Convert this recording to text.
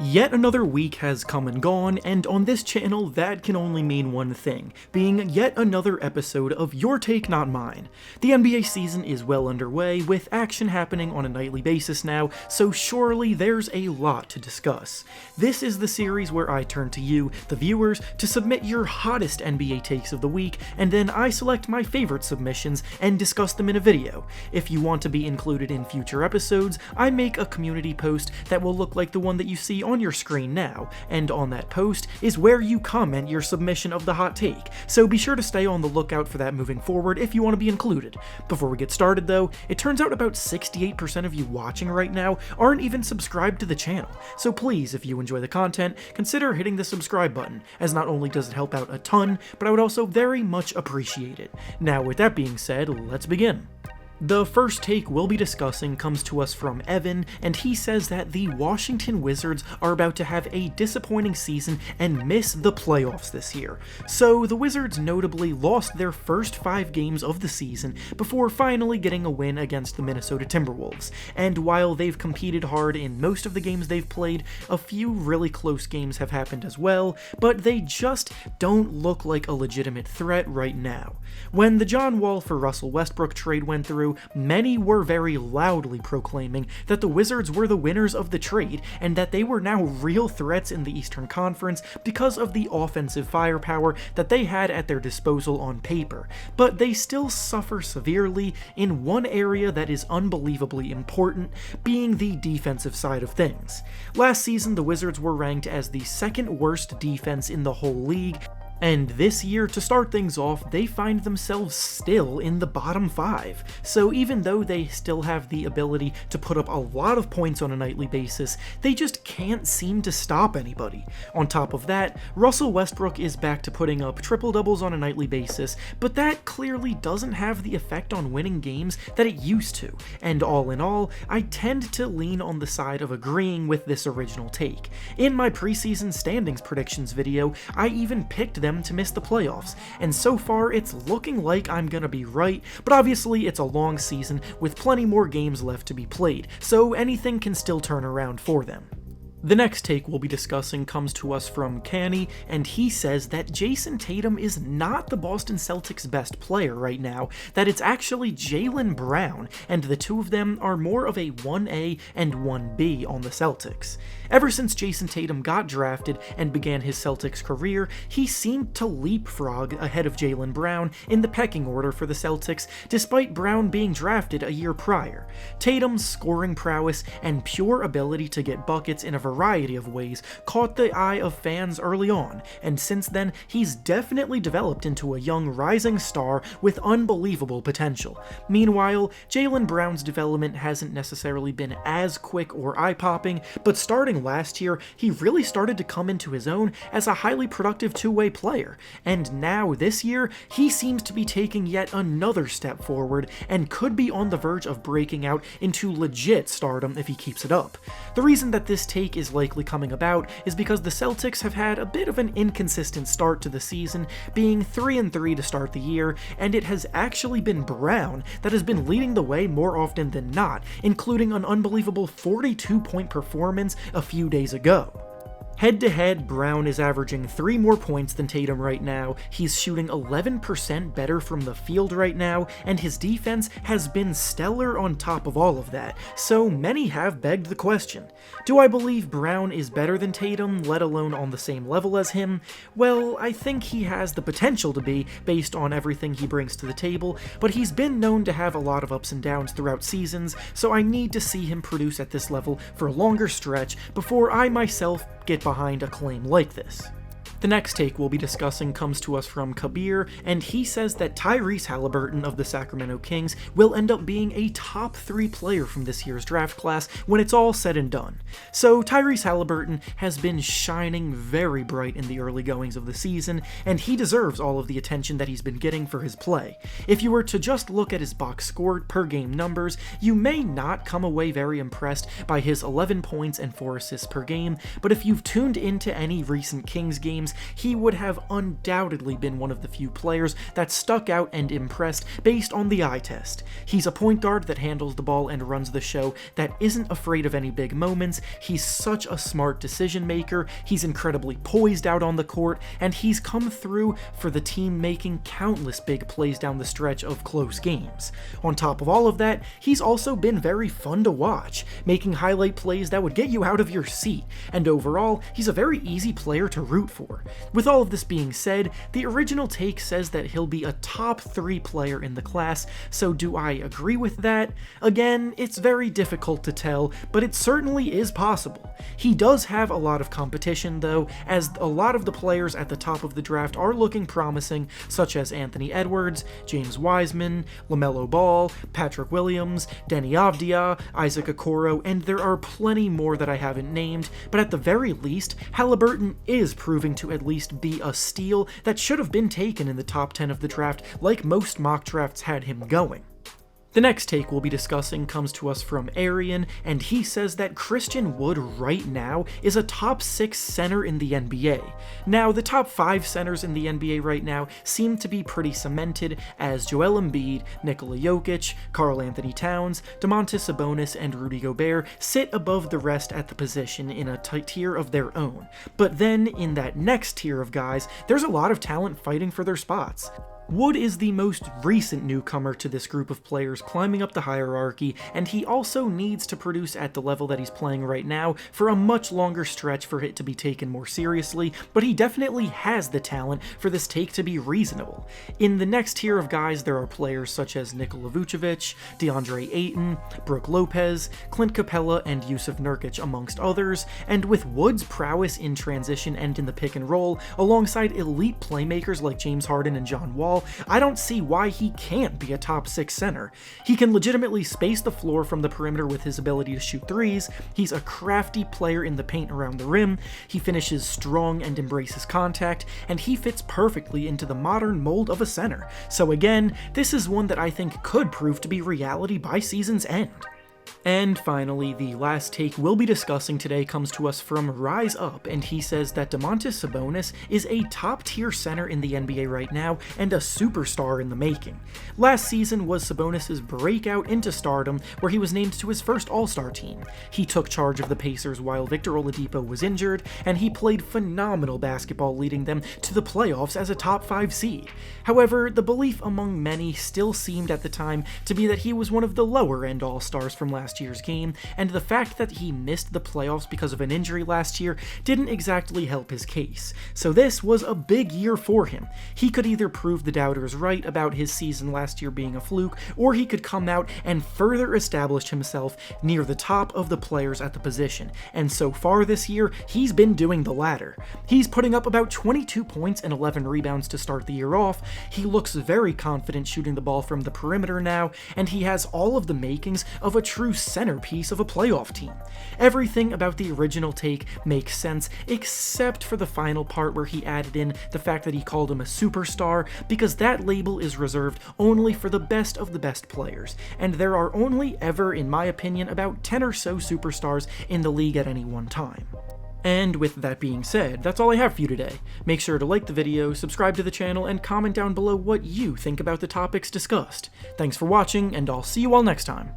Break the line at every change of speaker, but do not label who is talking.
Yet another week has come and gone, and on this channel that can only mean one thing, being yet another episode of Your Take Not Mine. The NBA season is well underway, with action happening on a nightly basis now, so surely there's a lot to discuss. This is the series where I turn to you, the viewers, to submit your hottest NBA takes of the week, and then I select my favorite submissions and discuss them in a video. If you want to be included in future episodes, I make a community post that will look like the one that you see on your screen now, and on that post is where you comment your submission of the hot take, so be sure to stay on the lookout for that moving forward if you want to be included. Before we get started though, it turns out about 68% of you watching right now aren't even subscribed to the channel, so please, if you enjoy the content, consider hitting the subscribe button, as not only does it help out a ton, but I would also very much appreciate it. Now with that being said, let's begin. The first take we'll be discussing comes to us from Evan, and he says that the Washington Wizards are about to have a disappointing season and miss the playoffs this year. So the Wizards notably lost their first 5 games of the season before finally getting a win against the Minnesota Timberwolves, and while they've competed hard in most of the games they've played, a few really close games have happened as well, but they just don't look like a legitimate threat right now. When the John Wall for Russell Westbrook trade went through, many were very loudly proclaiming that the Wizards were the winners of the trade and that they were now real threats in the Eastern Conference because of the offensive firepower that they had at their disposal on paper, but they still suffer severely in one area that is unbelievably important, being the defensive side of things. Last season, the Wizards were ranked as the second worst defense in the whole league, and this year, to start things off, they find themselves still in the bottom 5. So even though they still have the ability to put up a lot of points on a nightly basis, they just can't seem to stop anybody. On top of that, Russell Westbrook is back to putting up triple-doubles on a nightly basis, but that clearly doesn't have the effect on winning games that it used to. And all in all, I tend to lean on the side of agreeing with this original take. In my preseason standings predictions video, I even picked them to miss the playoffs, and so far it's looking like I'm gonna be right, but obviously it's a long season with plenty more games left to be played, so anything can still turn around for them. The next take we'll be discussing comes to us from Canny, and he says that Jayson Tatum is not the Boston Celtics' best player right now, that it's actually Jaylen Brown, and the two of them are more of a 1A and 1B on the Celtics. Ever since Jayson Tatum got drafted and began his Celtics career, he seemed to leapfrog ahead of Jaylen Brown in the pecking order for the Celtics, despite Brown being drafted a year prior. Tatum's scoring prowess and pure ability to get buckets in a variety of ways caught the eye of fans early on, and since then he's definitely developed into a young rising star with unbelievable potential. Meanwhile, Jaylen Brown's development hasn't necessarily been as quick or eye-popping, but starting last year, he really started to come into his own as a highly productive two-way player, and now this year, he seems to be taking yet another step forward and could be on the verge of breaking out into legit stardom if he keeps it up. The reason that this take is likely coming about is because the Celtics have had a bit of an inconsistent start to the season, being 3-3 to start the year, and it has actually been Brown that has been leading the way more often than not, including an unbelievable 42-point performance a few days ago. Head-to-head, Brown is averaging 3 more points than Tatum right now, he's shooting 11% better from the field right now, and his defense has been stellar on top of all of that, so many have begged the question. Do I believe Brown is better than Tatum, let alone on the same level as him? Well, I think he has the potential to be, based on everything he brings to the table, but he's been known to have a lot of ups and downs throughout seasons, so I need to see him produce at this level for a longer stretch before I myself get behind a claim like this. The next take we'll be discussing comes to us from Kabir, and he says that Tyrese Haliburton of the Sacramento Kings will end up being a top 3 player from this year's draft class when it's all said and done. So Tyrese Haliburton has been shining very bright in the early goings of the season, and he deserves all of the attention that he's been getting for his play. If you were to just look at his box score per game numbers, you may not come away very impressed by his 11 points and 4 assists per game, but if you've tuned into any recent Kings games games, he would have undoubtedly been one of the few players that stuck out and impressed based on the eye test. He's a point guard that handles the ball and runs the show, that isn't afraid of any big moments, he's such a smart decision maker, he's incredibly poised out on the court, and he's come through for the team making countless big plays down the stretch of close games. On top of all of that, he's also been very fun to watch, making highlight plays that would get you out of your seat, and overall, he's a very easy player to root for. With all of this being said, the original take says that he'll be a top 3 player in the class, so do I agree with that? Again, it's very difficult to tell, but it certainly is possible. He does have a lot of competition though, as a lot of the players at the top of the draft are looking promising, such as Anthony Edwards, James Wiseman, LaMelo Ball, Patrick Williams, Deni Avdija, Isaac Okoro, and there are plenty more that I haven't named, but at the very least, Haliburton is proving to at least be a steal that should have been taken in the top 10 of the draft like most mock drafts had him going. The next take we'll be discussing comes to us from Arian, and he says that Christian Wood right now is a top 6 center in the NBA. Now, the top 5 centers in the NBA right now seem to be pretty cemented, as Joel Embiid, Nikola Jokic, Karl Anthony Towns, Domantas Sabonis, and Rudy Gobert sit above the rest at the position in a tier of their own. But then, in that next tier of guys, there's a lot of talent fighting for their spots. Wood is the most recent newcomer to this group of players climbing up the hierarchy, and he also needs to produce at the level that he's playing right now for a much longer stretch for it to be taken more seriously, but he definitely has the talent for this take to be reasonable. In the next tier of guys, there are players such as Nikola Vucevic, DeAndre Ayton, Brook Lopez, Clint Capella, and Yusuf Nurkic, amongst others, and with Wood's prowess in transition and in the pick and roll, alongside elite playmakers like James Harden and John Wall, I don't see why he can't be a top 6 center. He can legitimately space the floor from the perimeter with his ability to shoot threes, he's a crafty player in the paint around the rim, he finishes strong and embraces contact, and he fits perfectly into the modern mold of a center. So again, this is one that I think could prove to be reality by season's end. And finally, the last take we'll be discussing today comes to us from Rise Up, and he says that Domantas Sabonis is a top-tier center in the NBA right now and a superstar in the making. Last season was Sabonis' breakout into stardom, where he was named to his first All-Star team. He took charge of the Pacers while Victor Oladipo was injured, and he played phenomenal basketball, leading them to the playoffs as a top 5 seed. However, the belief among many still seemed at the time to be that he was one of the lower-end All-Stars from last year's game, and the fact that he missed the playoffs because of an injury last year didn't exactly help his case. So this was a big year for him. He could either prove the doubters right about his season last year being a fluke, or he could come out and further establish himself near the top of the players at the position, and so far this year, he's been doing the latter. He's putting up about 22 points and 11 rebounds to start the year off, he looks very confident shooting the ball from the perimeter now, and he has all of the makings of a true centerpiece of a playoff team. Everything about the original take makes sense, except for the final part where he added in the fact that he called him a superstar, because that label is reserved only for the best of the best players, and there are only ever, in my opinion, about 10 or so superstars in the league at any one time. And with that being said, that's all I have for you today. Make sure to like the video, subscribe to the channel, and comment down below what you think about the topics discussed. Thanks for watching, and I'll see you all next time.